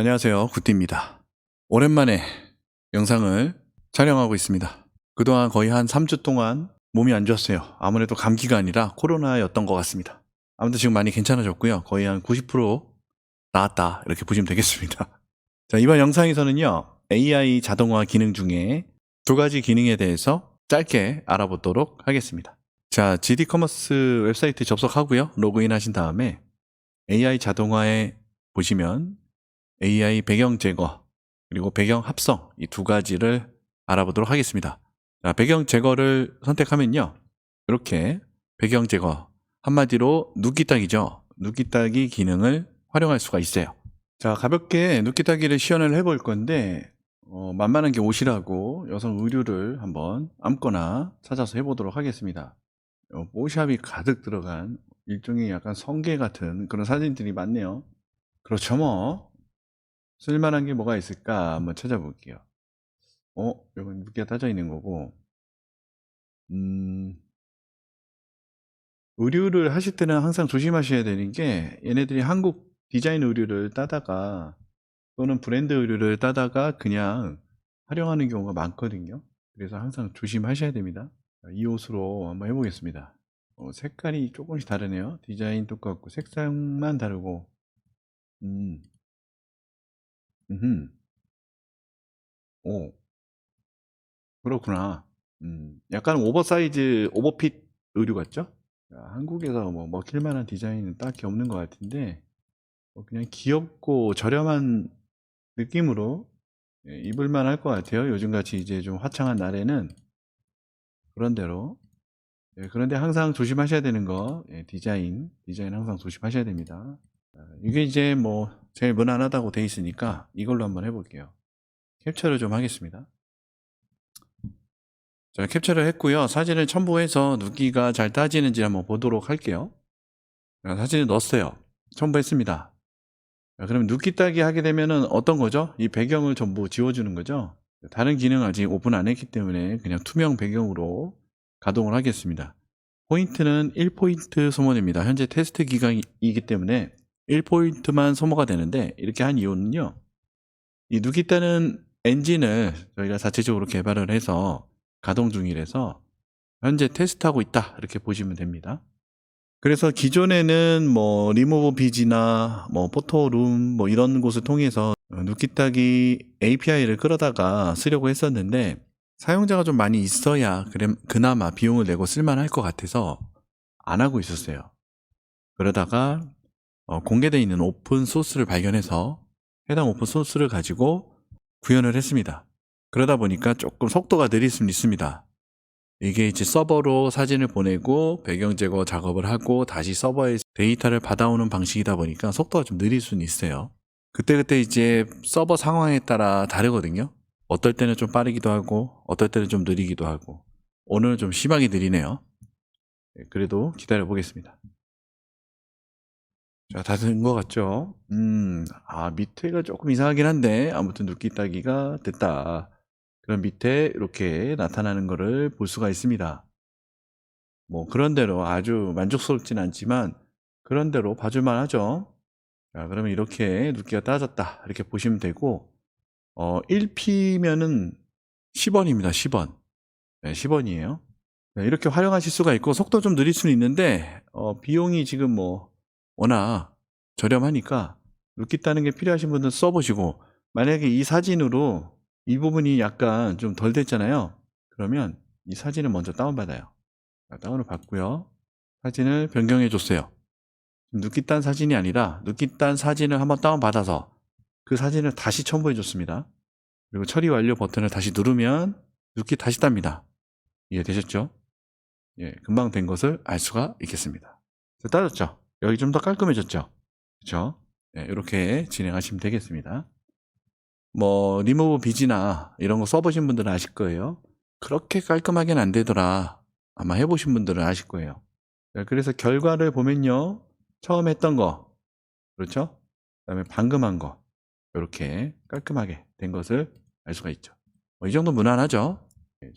안녕하세요, 굿디입니다. 오랜만에 영상을 촬영하고 있습니다. 그동안 거의 한 3주 동안 몸이 안 좋았어요. 아무래도 감기가 아니라 코로나였던 것 같습니다. 아무튼 지금 많이 괜찮아졌고요. 거의 한 90% 나았다, 이렇게 보시면 되겠습니다. 자, 이번 영상에서는요, AI 자동화 기능 중에 두 가지 기능에 대해서 짧게 알아보도록 하겠습니다. 자, GD 커머스 웹사이트 접속하고요, 로그인 하신 다음에 AI 자동화에 보시면 AI 배경 제거 그리고 배경 합성, 이 두 가지를 알아보도록 하겠습니다. 자, 배경 제거를 선택하면요, 이렇게 배경 제거, 한마디로 눕기 따기죠. 눕기 따기 기능을 활용할 수가 있어요. 자, 가볍게 눕기 따기를 시연을 해볼 건데 만만한 게 옷이라고 여성 의류를 한번 아무거나 찾아서 해보도록 하겠습니다. 뽀샵이 가득 들어간 일종의 약간 성게 같은 그런 사진들이 많네요. 그렇죠, 뭐 쓸만한 게 뭐가 있을까 한번 찾아볼게요. 이건 눕기가 따져 있는 거고, 의류를 하실 때는 항상 조심하셔야 되는 게, 얘네들이 한국 디자인 의류를 따다가 또는 브랜드 의류를 따다가 그냥 활용하는 경우가 많거든요. 그래서 항상 조심하셔야 됩니다. 이 옷으로 한번 해보겠습니다. 색깔이 조금씩 다르네요. 디자인 똑같고 색상만 다르고. 음, 음, 오, 그렇구나. 약간 오버사이즈, 오버핏 의류 같죠? 한국에서 뭐 먹힐 만한 디자인은 딱히 없는 것 같은데, 그냥 귀엽고 저렴한 느낌으로 입을 만할 것 같아요. 요즘같이 이제 좀 화창한 날에는 그런 대로. 그런데 항상 조심하셔야 되는 거, 디자인 항상 조심하셔야 됩니다. 이게 이제 뭐 제일 무난하다고 돼 있으니까 이걸로 한번 해볼게요. 캡처를 좀 하겠습니다. 자, 캡처를 했고요. 사진을 첨부해서 눕기가 잘 따지는지 한번 보도록 할게요. 자, 사진을 넣었어요. 첨부했습니다. 자, 그럼 눕기 따기 하게 되면은 어떤 거죠? 이 배경을 전부 지워주는 거죠. 다른 기능 아직 오픈 안 했기 때문에 그냥 투명 배경으로 가동을 하겠습니다. 포인트는 1포인트 소모됩니다. 현재 테스트 기간이기 때문에 1포인트만 소모가 되는데, 이렇게 한 이유는요, 이 눕기 따는 엔진을 저희가 자체적으로 개발을 해서 가동 중이라서 현재 테스트하고 있다, 이렇게 보시면 됩니다. 그래서 기존에는 뭐 리무브 비지나 뭐 포토룸 뭐 이런 곳을 통해서 눕기 따기 API를 끌어다가 쓰려고 했었는데, 사용자가 좀 많이 있어야 그나마 비용을 내고 쓸만할 것 같아서 안 하고 있었어요. 그러다가 공개되어 있는 오픈 소스를 발견해서 해당 오픈 소스를 가지고 구현을 했습니다. 그러다 보니까 조금 속도가 느릴 수는 있습니다. 이게 이제 서버로 사진을 보내고 배경 제거 작업을 하고 다시 서버에 데이터를 받아오는 방식이다 보니까 속도가 좀 느릴 수는 있어요. 그때그때 이제 서버 상황에 따라 다르거든요. 어떨 때는 좀 빠르기도 하고 어떨 때는 좀 느리기도 하고, 오늘은 좀 심하게 느리네요. 그래도 기다려 보겠습니다. 자, 다 된 것 같죠? 밑에가 조금 이상하긴 한데 아무튼 눕기 따기가 됐다. 그럼 밑에 이렇게 나타나는 거를 볼 수가 있습니다. 뭐 그런대로 아주 만족스럽진 않지만 그런대로 봐줄만 하죠. 자, 그러면 이렇게 눕기가 따졌다, 이렇게 보시면 되고, 1P면은 10원입니다. 10원. 네, 10원이에요. 이렇게 활용하실 수가 있고, 속도 좀 느릴 수는 있는데 비용이 지금 뭐 워낙 저렴하니까 눕기 따는 게 필요하신 분들은 써보시고, 만약에 이 사진으로 이 부분이 약간 좀 덜 됐잖아요. 그러면 이 사진을 먼저 다운받아요. 다운을 받고요, 사진을 변경해 줬어요. 눕기 딴 사진이 아니라 눕기 딴 사진을 한번 다운받아서 그 사진을 다시 첨부해 줬습니다. 그리고 처리 완료 버튼을 다시 누르면 눕기 다시 땁니다. 이해되셨죠? 예, 금방 된 것을 알 수가 있겠습니다. 따졌죠? 여기 좀 더 깔끔해졌죠? 그렇죠? 예, 이렇게 진행하시면 되겠습니다. 뭐 리무브 비지나 이런 거 써보신 분들은 아실 거예요. 그렇게 깔끔하게는 안 되더라. 아마 해보신 분들은 아실 거예요. 그래서 결과를 보면요, 처음 했던 거, 그렇죠? 그 다음에 방금 한 거, 이렇게 깔끔하게 된 것을 알 수가 있죠. 이 정도 무난하죠?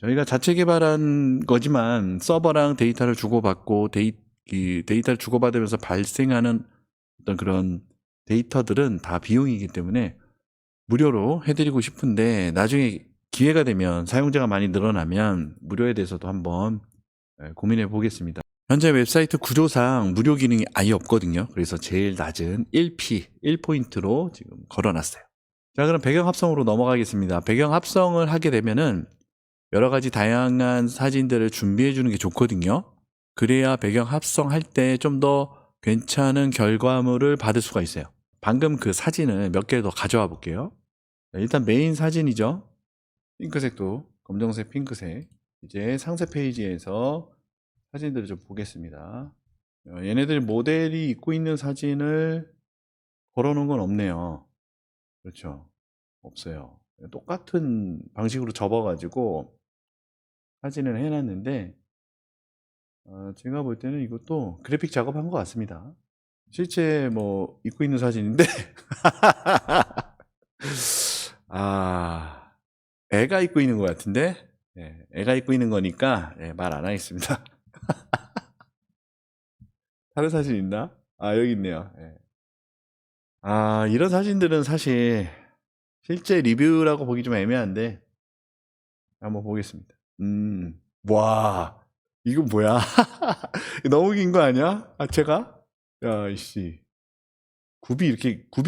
저희가 자체 개발한 거지만 서버랑 데이터를 주고받고 데이터를 주고받으면서 발생하는 어떤 그런 데이터들은 다 비용이기 때문에 무료로 해드리고 싶은데 나중에 기회가 되면 사용자가 많이 늘어나면 무료에 대해서도 한번 고민해 보겠습니다. 현재 웹사이트 구조상 무료 기능이 아예 없거든요. 그래서 제일 낮은 1P, 1포인트로 지금 걸어놨어요. 자, 그럼 배경 합성으로 넘어가겠습니다. 배경 합성을 하게 되면은 여러 가지 다양한 사진들을 준비해 주는 게 좋거든요. 그래야 배경 합성할 때 좀 더 괜찮은 결과물을 받을 수가 있어요. 방금 그 사진을 몇 개 더 가져와 볼게요. 일단 메인 사진이죠. 핑크색도 검정색, 핑크색. 이제 상세 페이지에서 사진들을 좀 보겠습니다. 얘네들 모델이 입고 있는 사진을 걸어놓은 건 없네요. 그렇죠. 없어요. 똑같은 방식으로 접어가지고 사진을 해놨는데 제가 볼 때는 이것도 그래픽 작업한 것 같습니다. 실제 뭐 입고 있는 사진인데 아, 애가 입고 있는 것 같은데 애가 입고 있는 거니까 말 안 하겠습니다. 다른 사진 있나? 아, 여기 있네요. 아, 이런 사진들은 사실 실제 리뷰라고 보기 좀 애매한데 한번 보겠습니다. 와, 이거 뭐야? 너무 긴 거 아니야? 하체가? 야, 이씨. 굽이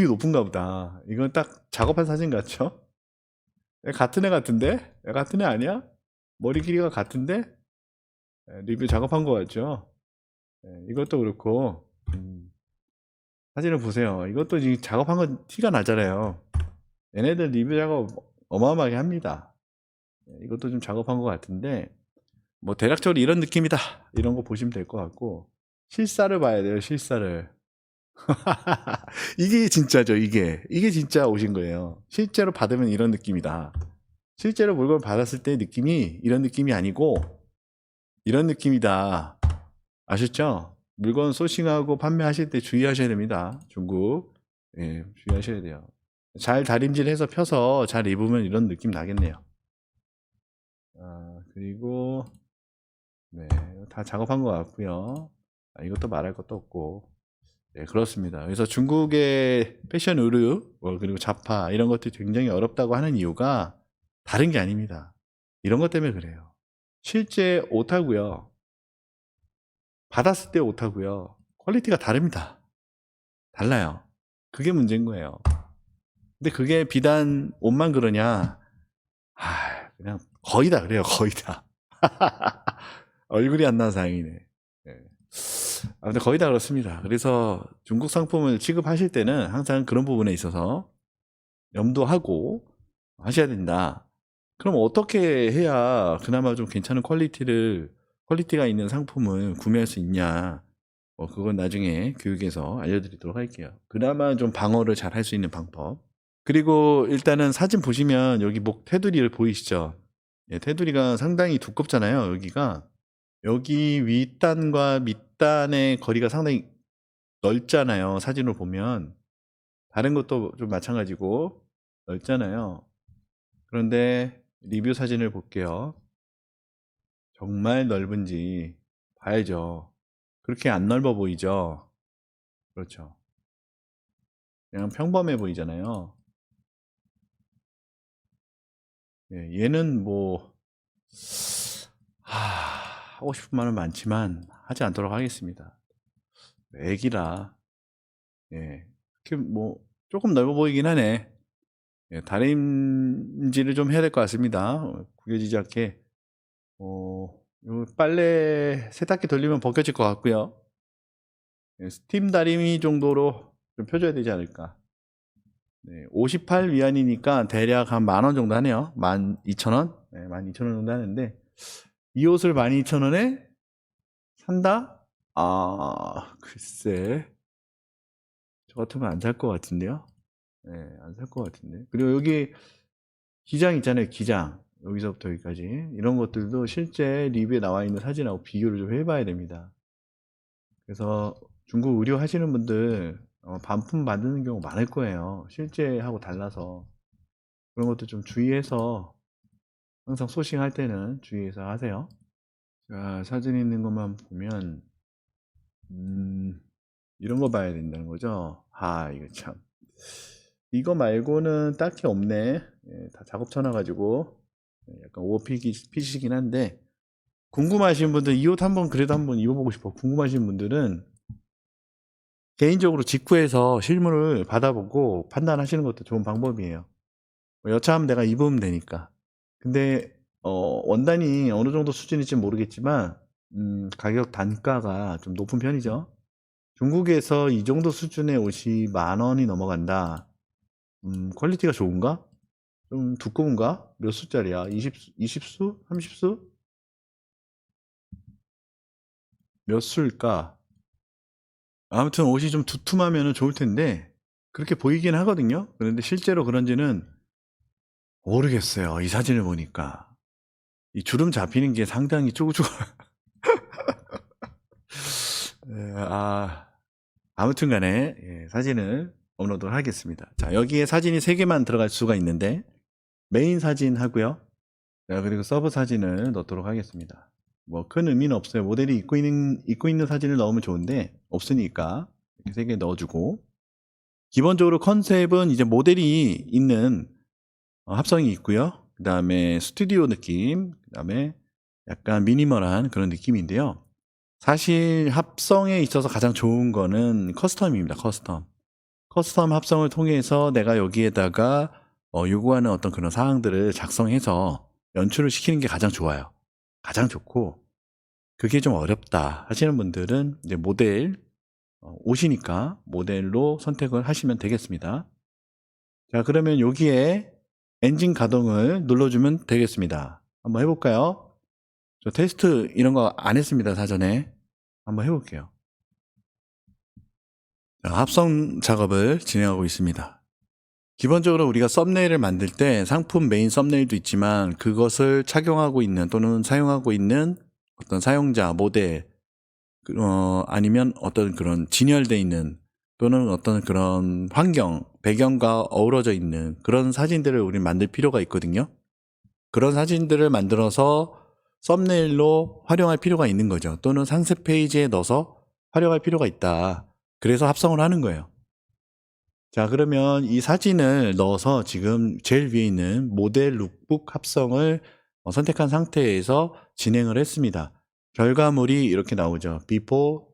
높은가 보다. 이건 딱 작업한 사진 같죠? 같은 애 같은데? 애 같은 애 아니야? 머리 길이가 같은데? 리뷰 작업한 거 같죠? 이것도 그렇고, 사진을 보세요. 이것도 지금 작업한 건 티가 나잖아요. 얘네들 리뷰 작업 어마어마하게 합니다. 이것도 좀 작업한 것 같은데, 뭐 대략적으로 이런 느낌이다. 이런 거 보시면 될 것 같고, 실사를 봐야 돼요, 실사를. 이게 진짜죠, 이게 진짜 오신 거예요. 실제로 받으면 이런 느낌이다. 실제로 물건 받았을 때 느낌이 이런 느낌이 아니고 이런 느낌이다. 아셨죠? 물건 소싱하고 판매하실 때 주의하셔야 됩니다. 중국. 주의하셔야 돼요. 잘 다림질해서 펴서 잘 입으면 이런 느낌 나겠네요. 그리고 네, 다 작업한 것 같고요. 이것도 말할 것도 없고. 네, 그렇습니다. 그래서 중국의 패션 의류, 그리고 자파, 이런 것들이 굉장히 어렵다고 하는 이유가 다른 게 아닙니다. 이런 것 때문에 그래요. 실제 옷하고요, 받았을 때 옷하고요, 퀄리티가 다릅니다. 달라요. 그게 문제인 거예요. 근데 그게 비단 옷만 그러냐? 그냥 거의 다 그래요, 거의 다. 얼굴이 안 나와서 다행이네. 네. 아무튼 거의 다 그렇습니다. 그래서 중국 상품을 취급하실 때는 항상 그런 부분에 있어서 염두하고 하셔야 된다. 그럼 어떻게 해야 그나마 좀 괜찮은 퀄리티가 있는 상품을 구매할 수 있냐? 그건 나중에 교육에서 알려드리도록 할게요. 그나마 좀 방어를 잘 할 수 있는 방법. 그리고 일단은 사진 보시면 여기 목 테두리를 보이시죠? 테두리가 상당히 두껍잖아요. 여기 윗단과 밑단의 거리가 상당히 넓잖아요. 사진으로 보면. 다른 것도 좀 마찬가지고 넓잖아요. 그런데 리뷰 사진을 볼게요. 정말 넓은지 봐야죠. 그렇게 안 넓어 보이죠? 그렇죠. 그냥 평범해 보이잖아요. 얘는 뭐 하고 싶은 말은 많지만 하지 않도록 하겠습니다. 애기라 이렇게 뭐 조금 넓어 보이긴 하네. 다림질을 좀 해야 될 것 같습니다. 구겨지지 않게. 요 빨래 세탁기 돌리면 벗겨질 것 같고요. 스팀 다리미 정도로 좀 펴줘야 되지 않을까. 58 위안이니까 대략 한 10,000원 정도 하네요. 12,000원? 12,000원 정도 하는데, 이 옷을 12,000원에 산다? 글쎄. 저 같으면 안 살 것 같은데요? 안 살 것 같은데. 그리고 여기 기장 있잖아요, 기장. 여기서부터 여기까지. 이런 것들도 실제 리뷰에 나와 있는 사진하고 비교를 좀 해봐야 됩니다. 그래서 중국 의류 하시는 분들 반품 만드는 경우 많을 거예요. 실제하고 달라서. 그런 것도 좀 주의해서 항상 소싱할 때는 주의해서 하세요. 자, 사진 있는 것만 보면 이런 거 봐야 된다는 거죠. 이거 참 이거 말고는 딱히 없네. 예, 다 작업 쳐놔가지고 약간 오버핏이긴 한데, 궁금하신 분들 이 옷 한번 그래도 한번 입어보고 싶어. 궁금하신 분들은 개인적으로 직구해서 실물을 받아보고 판단하시는 것도 좋은 방법이에요. 여차하면 내가 입으면 되니까. 근데 원단이 어느 정도 수준일지 모르겠지만 가격 단가가 좀 높은 편이죠. 중국에서 이 정도 수준의 옷이 10,000원이 넘어간다. 퀄리티가 좋은가? 좀 두꺼운가? 몇 수짜리야? 20수? 30수? 몇 수일까? 아무튼 옷이 좀 두툼하면 좋을 텐데 그렇게 보이긴 하거든요. 그런데 실제로 그런지는 모르겠어요. 이 사진을 보니까 이 주름 잡히는 게 상당히 쭈글쭈글. 아무튼 간에 사진을 업로드를 하겠습니다. 자, 여기에 사진이 3개만 들어갈 수가 있는데 메인 사진 하고요. 자, 그리고 서브 사진을 넣도록 하겠습니다. 뭐 큰 의미는 없어요. 모델이 입고 있는 사진을 넣으면 좋은데 없으니까 이렇게 3개 넣어주고, 기본적으로 컨셉은 이제 모델이 있는 합성이 있고요. 그 다음에 스튜디오 느낌, 그 다음에 약간 미니멀한 그런 느낌인데요. 사실 합성에 있어서 가장 좋은 거는 커스텀입니다. 커스텀 합성을 통해서 내가 여기에다가 요구하는 어떤 그런 사항들을 작성해서 연출을 시키는 게 가장 좋아요. 가장 좋고, 그게 좀 어렵다 하시는 분들은 이제 모델 옷이니까 모델로 선택을 하시면 되겠습니다. 자, 그러면 여기에 엔진 가동을 눌러주면 되겠습니다. 한번 해볼까요? 저 테스트 이런 거 안 했습니다. 사전에 한번 해볼게요. 자, 합성 작업을 진행하고 있습니다. 기본적으로 우리가 썸네일을 만들 때 상품 메인 썸네일도 있지만 그것을 착용하고 있는 또는 사용하고 있는 어떤 사용자, 모델, 아니면 어떤 그런 진열되어 있는 또는 어떤 그런 환경, 배경과 어우러져 있는 그런 사진들을 우리 만들 필요가 있거든요. 그런 사진들을 만들어서 썸네일로 활용할 필요가 있는 거죠. 또는 상세 페이지에 넣어서 활용할 필요가 있다. 그래서 합성을 하는 거예요. 자, 그러면 이 사진을 넣어서 지금 제일 위에 있는 모델 룩북 합성을 선택한 상태에서 진행을 했습니다. 결과물이 이렇게 나오죠. before,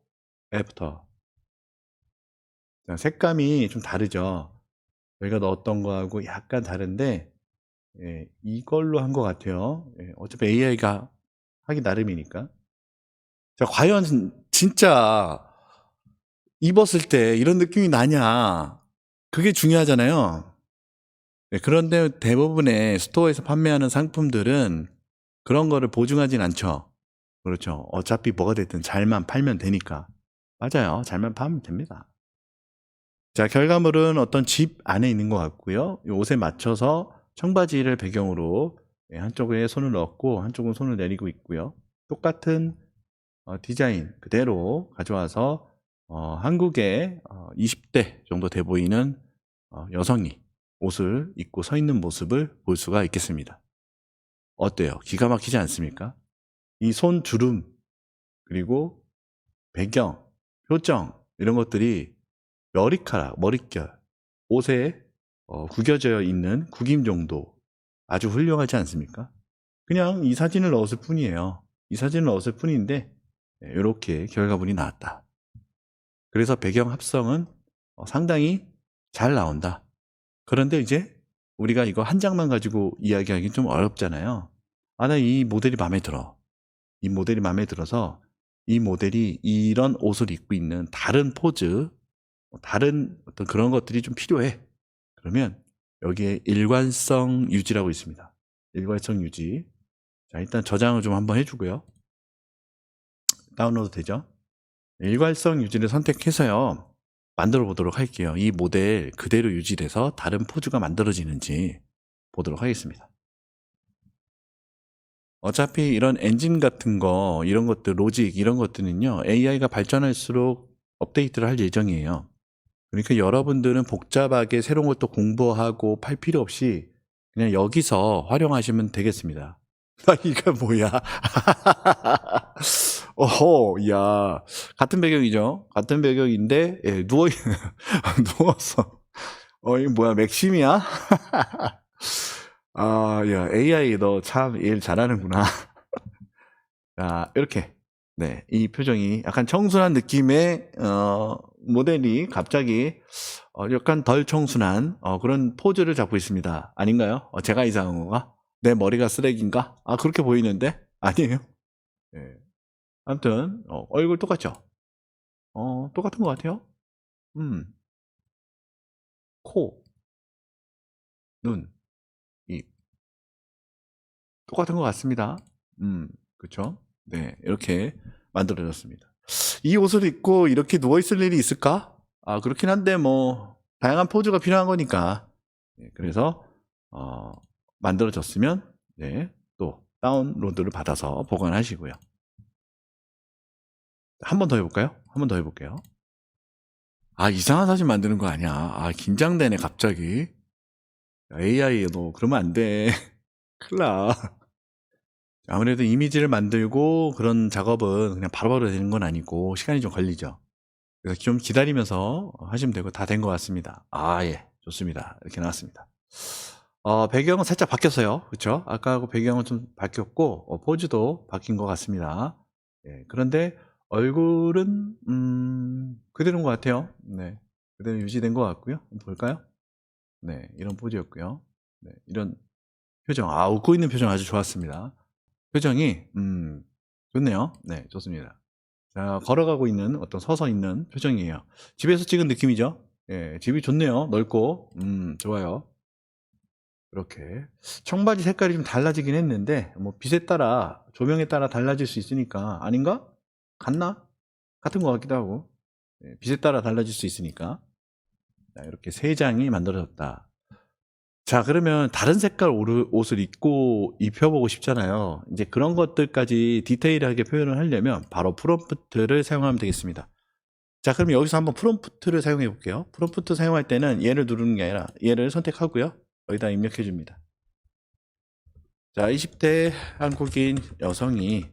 after. 자, 색감이 좀 다르죠. 저희가 넣었던 거하고 약간 다른데 이걸로 한 것 같아요. 어차피 AI가 하기 나름이니까. 자, 과연 진짜 입었을 때 이런 느낌이 나냐? 그게 중요하잖아요. 그런데 대부분의 스토어에서 판매하는 상품들은 그런 거를 보증하진 않죠. 그렇죠. 어차피 뭐가 됐든 잘만 팔면 되니까. 맞아요. 잘만 팔면 됩니다. 자, 결과물은 어떤 집 안에 있는 것 같고요. 이 옷에 맞춰서 청바지를 배경으로 한쪽에 손을 넣었고 한쪽은 손을 내리고 있고요. 똑같은 디자인 그대로 가져와서 한국의 20대 정도 돼 보이는 여성이 옷을 입고 서 있는 모습을 볼 수가 있겠습니다. 어때요? 기가 막히지 않습니까? 이 손 주름, 그리고 배경, 표정 이런 것들이 머리카락, 머릿결, 옷에 구겨져 있는 구김 정도 아주 훌륭하지 않습니까? 그냥 이 사진을 넣었을 뿐이에요. 이 사진을 넣었을 뿐인데 이렇게 결과물이 나왔다. 그래서 배경 합성은 상당히 잘 나온다. 그런데 이제 우리가 이거 한 장만 가지고 이야기하기 좀 어렵잖아요. 나 이 모델이 마음에 들어. 이 모델이 마음에 들어서 이 모델이 이런 옷을 입고 있는 다른 포즈, 다른 어떤 그런 것들이 좀 필요해. 그러면 여기에 일관성 유지라고 있습니다. 일관성 유지. 자, 일단 저장을 좀 한번 해주고요. 다운로드 되죠? 일관성 유지를 선택해서요. 만들어 보도록 할게요. 이 모델 그대로 유지돼서 다른 포즈가 만들어지는지 보도록 하겠습니다. 어차피 이런 엔진 같은 거, 이런 것들, 로직, 이런 것들은요, AI가 발전할수록 업데이트를 할 예정이에요. 그러니까 여러분들은 복잡하게 새로운 걸 또 공부하고 팔 필요 없이 그냥 여기서 활용하시면 되겠습니다. 이거 뭐야? 어허, 야. 같은 배경이죠. 같은 배경인데, 누워서. 이거 뭐야, 맥심이야? 아, 야, AI 너 참 일 잘하는구나. 자, 이렇게. 네, 이 표정이 약간 청순한 느낌의, 모델이 갑자기, 약간 덜 청순한, 그런 포즈를 잡고 있습니다. 아닌가요? 제가 이상한 건가? 내 머리가 쓰레기인가? 아, 그렇게 보이는데? 아니에요? 예. 아무튼, 얼굴 똑같죠? 똑같은 것 같아요. 음, 코, 눈, 입. 똑같은 것 같습니다. 그쵸? 네, 이렇게 만들어졌습니다. 이 옷을 입고 이렇게 누워있을 일이 있을까? 아, 그렇긴 한데, 뭐, 다양한 포즈가 필요한 거니까. 네, 그래서, 어, 만들어졌으면, 네, 또, 다운로드를 받아서 보관하시고요. 한 번 더 해볼까요? 한 번 더 해볼게요. 아, 이상한 사진 만드는 거 아니야. 아, 긴장되네, 갑자기. AI, 너 그러면 안 돼. 큰일 나. 아무래도 이미지를 만들고 그런 작업은 그냥 바로바로 되는 건 아니고 시간이 좀 걸리죠. 그래서 좀 기다리면서 하시면 되고 다 된 것 같습니다. 아, 예. 좋습니다. 이렇게 나왔습니다. 배경은 살짝 바뀌었어요. 그쵸? 아까하고 배경은 좀 바뀌었고, 포즈도 바뀐 것 같습니다. 예, 그런데 얼굴은, 그대로인 것 같아요. 네. 그대로 유지된 것 같고요. 한번 볼까요? 네. 이런 포즈였고요. 네. 이런 표정. 아, 웃고 있는 표정 아주 좋았습니다. 표정이, 좋네요. 네. 좋습니다. 자, 걸어가고 있는 어떤 서서 있는 표정이에요. 집에서 찍은 느낌이죠? 예, 집이 좋네요. 넓고, 좋아요. 이렇게. 청바지 색깔이 좀 달라지긴 했는데, 뭐, 빛에 따라, 조명에 따라 달라질 수 있으니까, 아닌가? 같나? 같은 것 같기도 하고, 예, 빛에 따라 달라질 수 있으니까. 자, 이렇게 세 장이 만들어졌다. 자, 그러면 다른 색깔 옷을 입혀보고 싶잖아요. 이제 그런 것들까지 디테일하게 표현을 하려면 바로 프롬프트를 사용하면 되겠습니다. 자, 그럼 여기서 한번 프롬프트를 사용해 볼게요. 프롬프트 사용할 때는 얘를 누르는 게 아니라 얘를 선택하고요. 여기다 입력해 줍니다. 자, 20대 한국인 여성이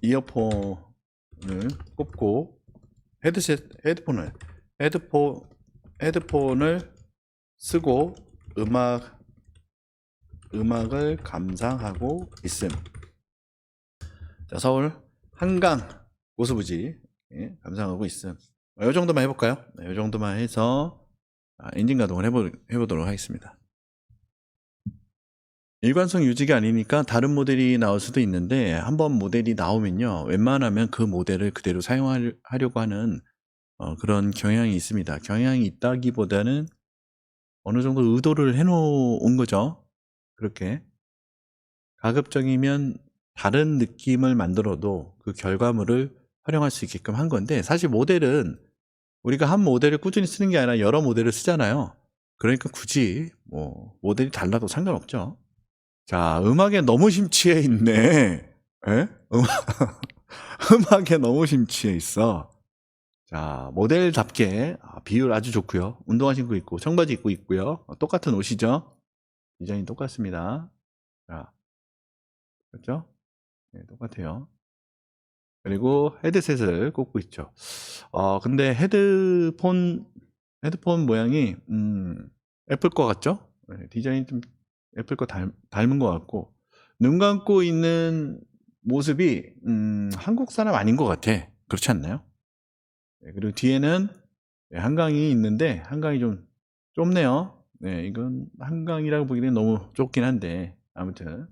이어폰을 꼽고 헤드폰을 쓰고 음악을 감상하고 있음. 자, 서울 한강 고수부지 감상하고 있음. 이 정도만 해볼까요? 네, 이 정도만 해서 엔진 가동을 해보도록 하겠습니다. 일관성 유지가 아니니까 다른 모델이 나올 수도 있는데 한번 모델이 나오면요, 웬만하면 그 모델을 그대로 사용하려고 하는 그런 경향이 있습니다. 경향이 있다기보다는 어느 정도 의도를 해놓은 거죠. 그렇게 가급적이면 다른 느낌을 만들어도 그 결과물을 활용할 수 있게끔 한 건데, 사실 모델은 우리가 한 모델을 꾸준히 쓰는 게 아니라 여러 모델을 쓰잖아요. 그러니까 굳이 뭐 모델이 달라도 상관없죠. 자, 음악에 너무 심취해 있네. 에? 음악에 너무 심취해 있어. 자, 모델답게 비율 아주 좋고요. 운동화 신고 있고 청바지 입고 있고요. 똑같은 옷이죠. 디자인 똑같습니다. 자, 그렇죠? 네, 똑같아요. 그리고 헤드셋을 꽂고 있죠. 근데 헤드폰 모양이 애플 거 같죠? 네, 디자인이 좀 애플 거 닮은 것 같고, 눈 감고 있는 모습이 한국 사람 아닌 것 같아. 그렇지 않나요? 네, 그리고 뒤에는 한강이 있는데 한강이 좀 좁네요. 네, 이건 한강이라고 보기에는 너무 좁긴 한데 아무튼,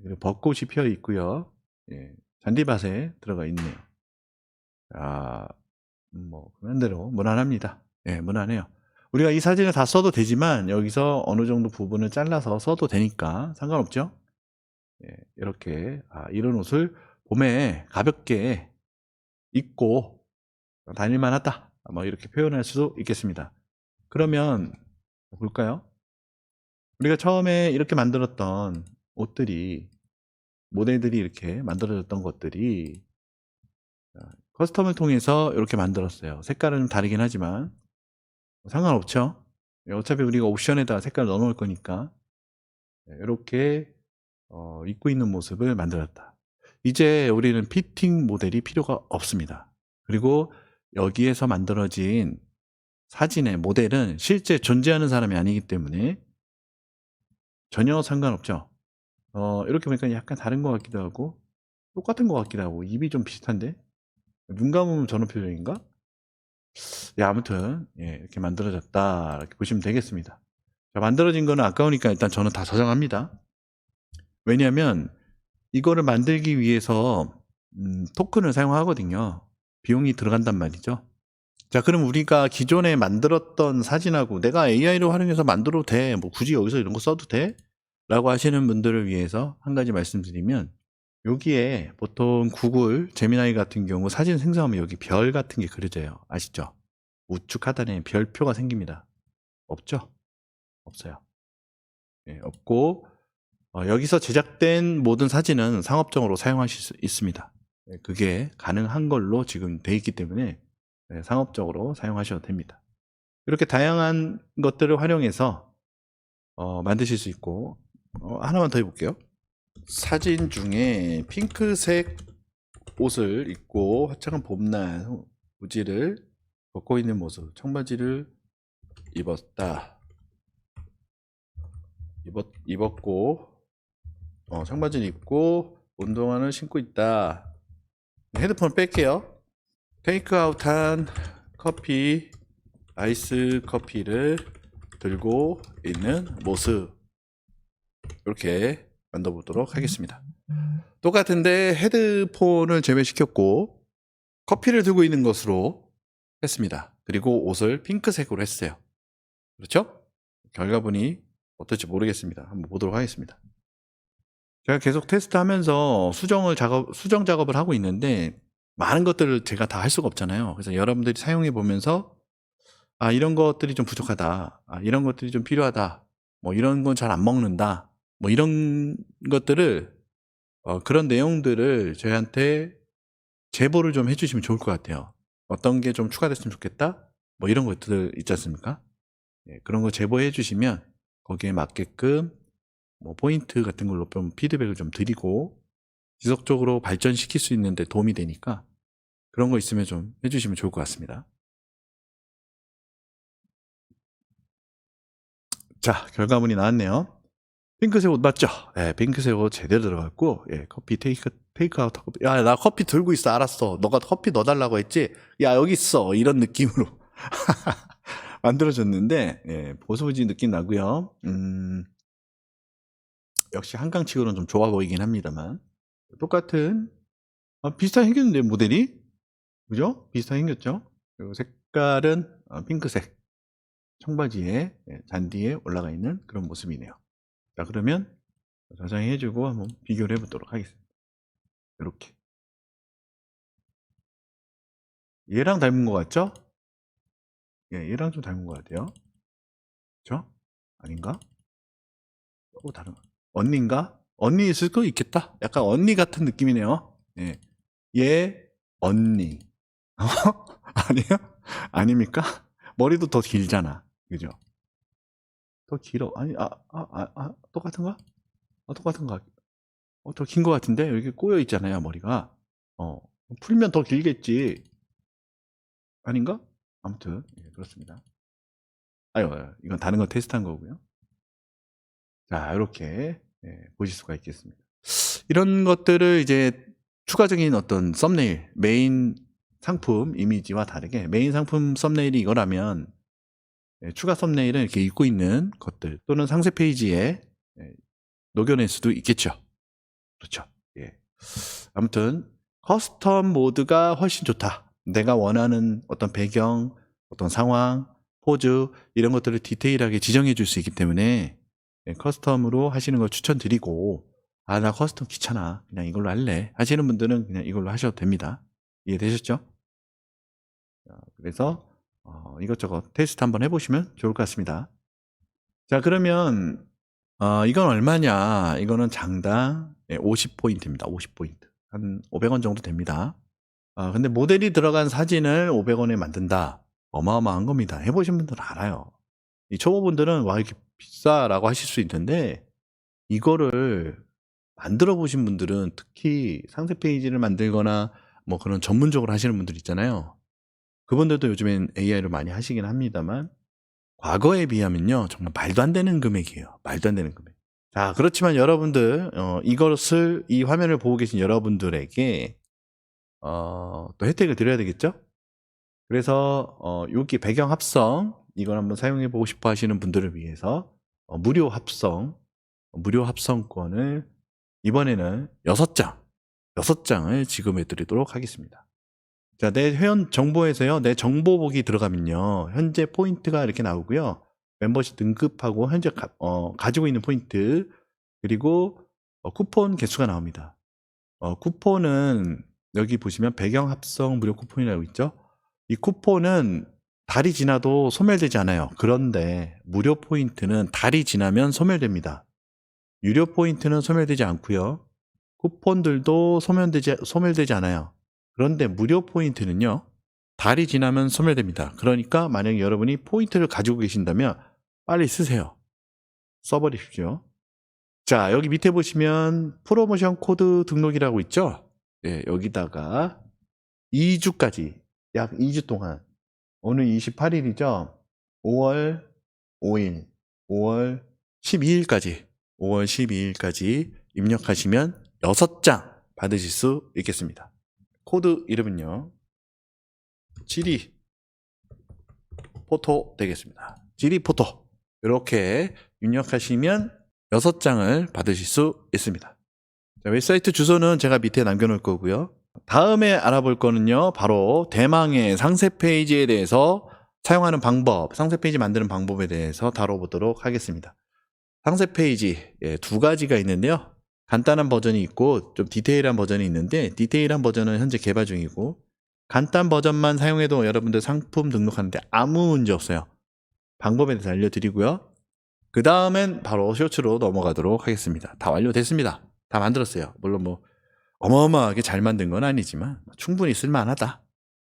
그리고 벚꽃이 피어 있고요. 예, 잔디밭에 들어가 있네요. 아, 뭐 그런 대로 무난합니다. 예, 무난해요. 우리가 이 사진을 다 써도 되지만 여기서 어느 정도 부분을 잘라서 써도 되니까 상관없죠. 예, 이렇게 이런 옷을 봄에 가볍게 입고 다닐만 하다, 뭐 이렇게 표현할 수도 있겠습니다. 그러면 볼까요? 우리가 처음에 이렇게 만들었던 옷들이, 모델들이 이렇게 만들어졌던 것들이 커스텀을 통해서 이렇게 만들었어요. 색깔은 좀 다르긴 하지만 상관없죠. 어차피 우리가 옵션에다 색깔 넣어 놓을 거니까. 이렇게 입고 있는 모습을 만들었다. 이제 우리는 피팅 모델이 필요가 없습니다. 그리고 여기에서 만들어진 사진의 모델은 실제 존재하는 사람이 아니기 때문에 전혀 상관없죠. 이렇게 보니까 약간 다른 것 같기도 하고 똑같은 것 같기도 하고 입이 좀 비슷한데 눈 감으면 저런 표정인가? 예, 아무튼 이렇게 만들어졌다 이렇게 보시면 되겠습니다. 자, 만들어진 거는 아까우니까 일단 저는 다 저장합니다. 왜냐하면 이거를 만들기 위해서 토큰을 사용하거든요. 비용이 들어간단 말이죠. 자, 그럼 우리가 기존에 만들었던 사진하고 내가 AI를 활용해서 만들어도 돼, 뭐 굳이 여기서 이런 거 써도 돼? 라고 하시는 분들을 위해서 한 가지 말씀드리면, 여기에 보통 구글 제미나이 같은 경우 사진 생성하면 여기 별 같은 게 그려져요. 아시죠? 우측 하단에 별표가 생깁니다. 없죠? 없어요. 없고 여기서 제작된 모든 사진은 상업적으로 사용하실 수 있습니다. 그게 가능한 걸로 지금 돼 있기 때문에 상업적으로 사용하셔도 됩니다. 이렇게 다양한 것들을 활용해서 만드실 수 있고, 하나만 더 해볼게요. 사진 중에 핑크색 옷을 입고 화창한 봄날 우지를 벗고 있는 모습, 청바지를 입었다. 입었고 청바지를 입고 운동화를 신고 있다. 헤드폰 뺄게요. 테이크아웃한 커피, 아이스 커피를 들고 있는 모습, 이렇게 만들어 보도록 하겠습니다. 똑같은데 헤드폰을 제외시켰고 커피를 들고 있는 것으로 했습니다. 그리고 옷을 핑크색으로 했어요. 그렇죠? 결과물이 어떨지 모르겠습니다. 한번 보도록 하겠습니다. 제가 계속 테스트하면서 수정 작업을 하고 있는데 많은 것들을 제가 다 할 수가 없잖아요. 그래서 여러분들이 사용해 보면서 이런 것들이 좀 부족하다, 이런 것들이 좀 필요하다, 뭐 이런 건 잘 안 먹는다, 뭐 이런 것들을 그런 내용들을 저희한테 제보를 좀 해주시면 좋을 것 같아요. 어떤 게 좀 추가됐으면 좋겠다, 뭐 이런 것들 있지 않습니까? 그런 거 제보해 주시면 거기에 맞게끔 뭐 포인트 같은 걸로 좀 피드백을 좀 드리고 지속적으로 발전시킬 수 있는데 도움이 되니까 그런 거 있으면 좀 해주시면 좋을 것 같습니다. 자, 결과물이 나왔네요. 핑크색 옷 맞죠? 네, 핑크색 옷 제대로 들어갔고, 커피 테이크아웃 커피. 야, 나 커피 들고 있어. 알았어. 너가 커피 넣어달라고 했지? 야, 여기 있어. 이런 느낌으로 만들어졌는데, 보수부지 느낌 나고요. 역시 한강치고는 좀 좋아 보이긴 합니다만, 똑같은 비슷하게 생겼는데 모델이, 그죠? 비슷하게 생겼죠? 그리고 색깔은 핑크색 청바지에 잔디에 올라가 있는 그런 모습이네요. 자, 그러면 저장해주고 한번 비교를 해보도록 하겠습니다. 이렇게 얘랑 닮은 것 같죠? 얘랑 좀 닮은 것 같아요. 그쵸? 아닌가? 다른 언니인가? 언니 있을 거 있겠다. 약간 언니 같은 느낌이네요. 얘 언니. 아니에요? 아닙니까? 머리도 더 길잖아. 그죠? 더 길어. 아니, 똑같은가? 똑같은가? 더 긴 것 같은데? 여기 꼬여 있잖아요, 머리가. 풀면 더 길겠지. 아닌가? 아무튼, 그렇습니다. 아유, 이건 다른 거 테스트한 거고요. 자, 이렇게 보실 수가 있겠습니다. 이런 것들을 이제 추가적인 어떤 썸네일, 메인 상품 이미지와 다르게 메인 상품 썸네일이 이거라면 추가 썸네일은 이렇게 입고 있는 것들 또는 상세 페이지에 녹여낼 수도 있겠죠. 그렇죠. 아무튼 커스텀 모드가 훨씬 좋다. 내가 원하는 어떤 배경, 어떤 상황, 포즈 이런 것들을 디테일하게 지정해 줄 수 있기 때문에 커스텀으로 하시는 걸 추천드리고 나 커스텀 귀찮아. 그냥 이걸로 할래. 하시는 분들은 그냥 이걸로 하셔도 됩니다. 이해되셨죠? 그래서 이것저것 테스트 한번 해보시면 좋을 것 같습니다. 자, 그러면 이건 얼마냐? 이거는 장당 50포인트입니다. 50포인트. 한 500원 정도 됩니다. 근데 모델이 들어간 사진을 500원에 만든다. 어마어마한 겁니다. 해보신 분들은 알아요. 이 초보분들은 와, 이렇게 비싸라고 하실 수 있는데 이거를 만들어 보신 분들은 특히 상세 페이지를 만들거나 뭐 그런 전문적으로 하시는 분들 있잖아요. 그분들도 요즘엔 AI로 많이 하시긴 합니다만 과거에 비하면요 정말 말도 안 되는 금액이에요. 말도 안 되는 금액. 자, 그렇지만 여러분들 이것을 이 화면을 보고 계신 여러분들에게 또 혜택을 드려야 되겠죠? 그래서 여기 배경 합성 이걸 한번 사용해 보고 싶어 하시는 분들을 위해서 무료 합성권을 이번에는 6장을 지급해 드리도록 하겠습니다. 자, 내 회원 정보에서요, 내 정보 보기 들어가면요, 현재 포인트가 이렇게 나오고요, 멤버십 등급하고 현재 가지고 있는 포인트, 그리고 쿠폰 개수가 나옵니다. 쿠폰은 여기 보시면 배경 합성 무료 쿠폰이라고 있죠? 이 쿠폰은 달이 지나도 소멸되지 않아요. 그런데 무료 포인트는 달이 지나면 소멸됩니다. 유료 포인트는 소멸되지 않고요. 쿠폰들도 소멸되지 않아요. 그런데 무료 포인트는요, 달이 지나면 소멸됩니다. 그러니까 만약에 여러분이 포인트를 가지고 계신다면 빨리 쓰세요. 써버리십시오. 자, 여기 밑에 보시면 프로모션 코드 등록이라고 있죠? 네, 여기다가 2주까지, 약 2주 동안, 오늘 28일이죠? 5월 5일, 5월 12일까지 입력하시면 6장 받으실 수 있겠습니다. 코드 이름은요, 지리 포토 되겠습니다. 지리 포토. 이렇게 입력하시면 6장을 받으실 수 있습니다. 자, 웹사이트 주소는 제가 밑에 남겨놓을 거고요. 다음에 알아볼 거는요, 바로 대망의 상세 페이지에 대해서 사용하는 방법, 상세 페이지 만드는 방법에 대해서 다뤄보도록 하겠습니다. 상세 페이지 2가지가 있는데요. 간단한 버전이 있고 좀 디테일한 버전이 있는데, 디테일한 버전은 현재 개발 중이고 간단 버전만 사용해도 여러분들 상품 등록하는데 아무 문제 없어요. 방법에 대해서 알려드리고요. 그 다음엔 바로 쇼츠로 넘어가도록 하겠습니다. 다 완료됐습니다. 다 만들었어요. 물론 뭐 어마어마하게 잘 만든 건 아니지만 충분히 쓸만하다.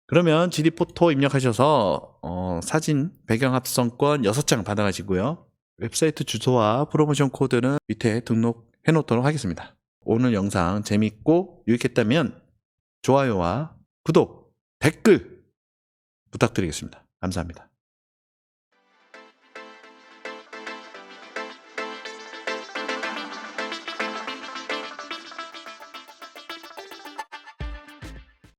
그러면 지리포토 입력하셔서 사진 배경 합성권 6장 받아가시고요. 웹사이트 주소와 프로모션 코드는 밑에 등록해 놓도록 하겠습니다. 오늘 영상 재밌고 유익했다면 좋아요와 구독, 댓글 부탁드리겠습니다. 감사합니다.